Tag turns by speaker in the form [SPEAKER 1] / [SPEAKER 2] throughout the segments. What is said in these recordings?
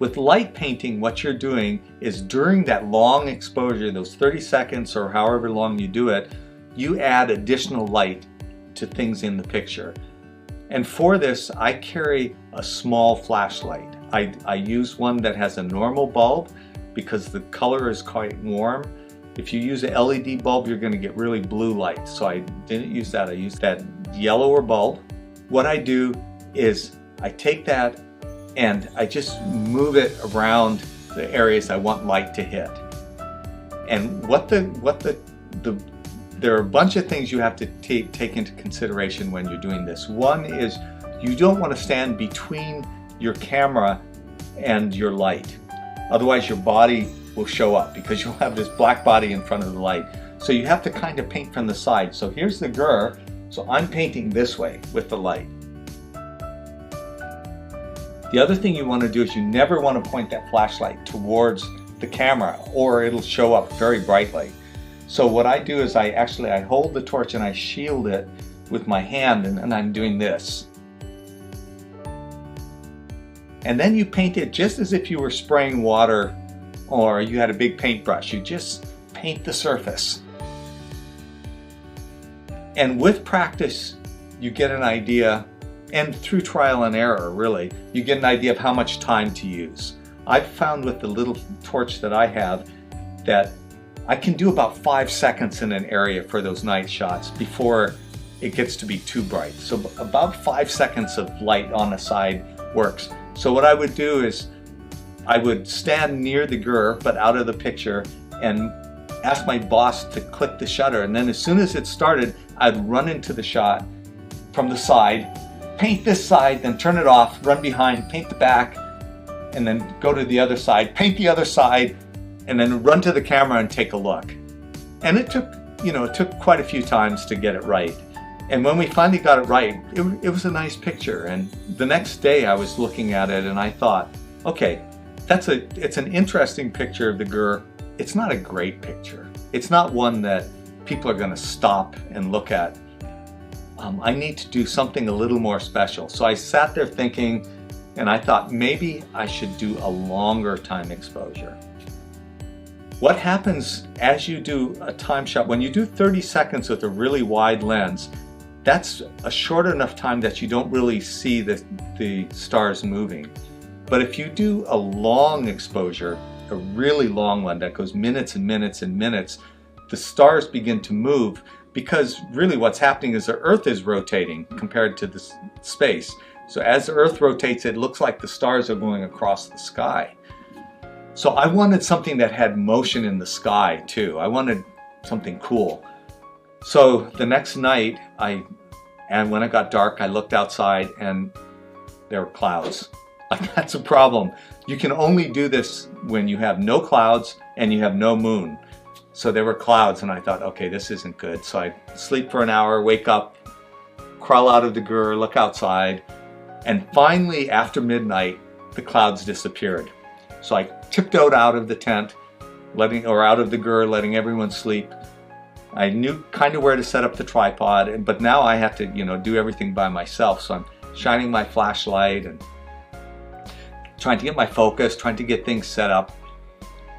[SPEAKER 1] With light painting, what you're doing is during that long exposure, those 30 seconds or however long you do it, you add additional light to things in the picture. And for this, I carry a small flashlight. I use one that has a normal bulb because the color is quite warm. If you use an LED bulb, you're going to get really blue light. So I didn't use that. I used that yellower bulb. What I do is I take that and I just move it around the areas I want light to hit. And there are a bunch of things you have to take into consideration when you're doing this. One is you don't want to stand between your camera and your light. Otherwise your body will show up because you'll have this black body in front of the light. So you have to kind of paint from the side. So here's the GUR. So I'm painting this way with the light. The other thing you want to do is you never want to point that flashlight towards the camera or it'll show up very brightly. So what I do is I hold the torch and I shield it with my hand and I'm doing this. And then you paint it just as if you were spraying water or you had a big paintbrush. You just paint the surface. And with practice, you get an idea, and through trial and error, really, you get an idea of how much time to use. I've found with the little torch that I have that I can do about 5 seconds in an area for those night shots before it gets to be too bright. So about 5 seconds of light on the side works. So what I would do is I would stand near the GUR but out of the picture and ask my boss to click the shutter, and then as soon as it started I'd run into the shot from the side, paint this side, then turn it off, run behind, paint the back, and then go to the other side, paint the other side, and then run to the camera and take a look. And it took quite a few times to get it right. And when we finally got it right, it was a nice picture. And the next day I was looking at it and I thought, okay, it's an interesting picture of the GUR. It's not a great picture. It's not one that people are going to stop and look at. I need to do something a little more special. So I sat there thinking, and I thought maybe I should do a longer time exposure. What happens as you do a time shot, when you do 30 seconds with a really wide lens, that's a short enough time that you don't really see the stars moving. But if you do a long exposure, a really long one that goes minutes and minutes and minutes, the stars begin to move because really what's happening is the Earth is rotating compared to the space. So as the Earth rotates, it looks like the stars are going across the sky. So I wanted something that had motion in the sky too. I wanted something cool. So the next night, and when it got dark, I looked outside and there were clouds. That's a problem. You can only do this when you have no clouds and you have no moon. So there were clouds and I thought, okay, this isn't good. So I sleep for an hour, wake up, crawl out of the GUR, look outside, and finally after midnight, the clouds disappeared. So I tiptoed out of the tent, out of the GUR, letting everyone sleep. I knew kind of where to set up the tripod, but now I have to, do everything by myself. So I'm shining my flashlight and trying to get my focus, trying to get things set up.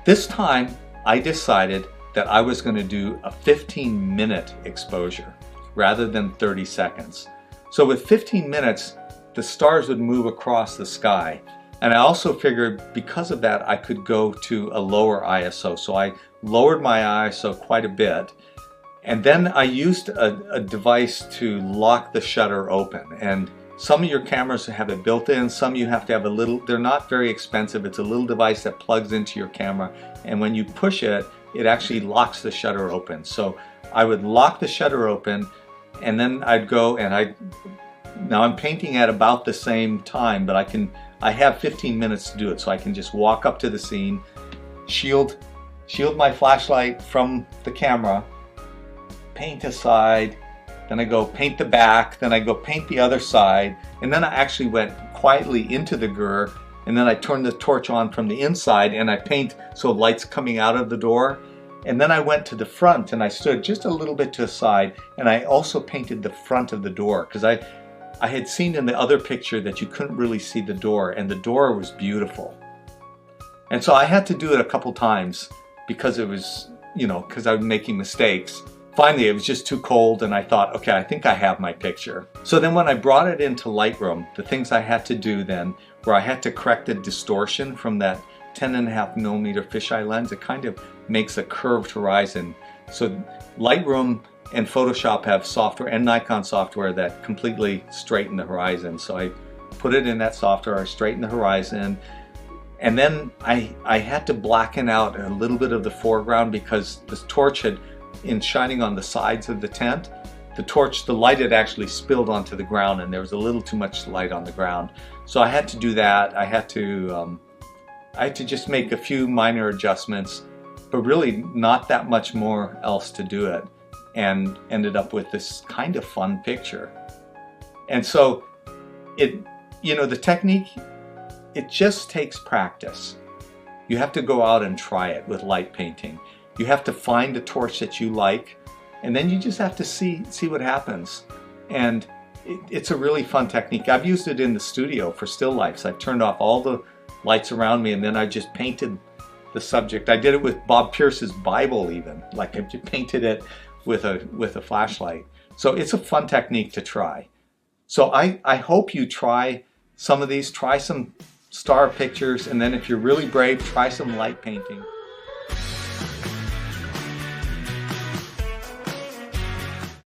[SPEAKER 1] This time, I decided that I was going to do a 15-minute exposure rather than 30 seconds. So with 15 minutes, the stars would move across the sky. And I also figured because of that, I could go to a lower ISO. So I lowered my ISO quite a bit. And then I used a device to lock the shutter open. And some of your cameras have it built in, some you have to have a little, they're not very expensive. It's a little device that plugs into your camera. And when you push it, it actually locks the shutter open. So I would lock the shutter open and then I'd go and now I'm painting at about the same time, but I have 15 minutes to do it. So I can just walk up to the scene, shield my flashlight from the camera, paint a side, then I go paint the back, then I go paint the other side, and then I actually went quietly into the GUR, and then I turned the torch on from the inside and I paint so light's coming out of the door. And then I went to the front and I stood just a little bit to the side and I also painted the front of the door because I had seen in the other picture that you couldn't really see the door, and the door was beautiful. And so I had to do it a couple times because it was, because I was making mistakes. Finally, it was just too cold and I thought, okay, I think I have my picture. So then when I brought it into Lightroom, the things I had to do then were I had to correct the distortion from that 10.5mm fisheye lens. It kind of makes a curved horizon. So Lightroom and Photoshop have software and Nikon software that completely straighten the horizon. So I put it in that software, I straightened the horizon, and then I had to blacken out a little bit of the foreground because the torch had, in shining on the sides of the tent, the light had actually spilled onto the ground and there was a little too much light on the ground. So I had to do that. I had to just make a few minor adjustments, but really not that much more else to do it, and ended up with this kind of fun picture. And so the technique, it just takes practice. You have to go out and try it with light painting. You have to find a torch that you like, and then you just have to see what happens. And it's a really fun technique. I've used it in the studio for still lifes. I've turned off all the lights around me and then I just painted the subject. I did it with Bob Pierce's Bible even. Like I just painted it with a flashlight. So it's a fun technique to try. So I hope you try some of these. Try some star pictures, and then if you're really brave, try some light painting.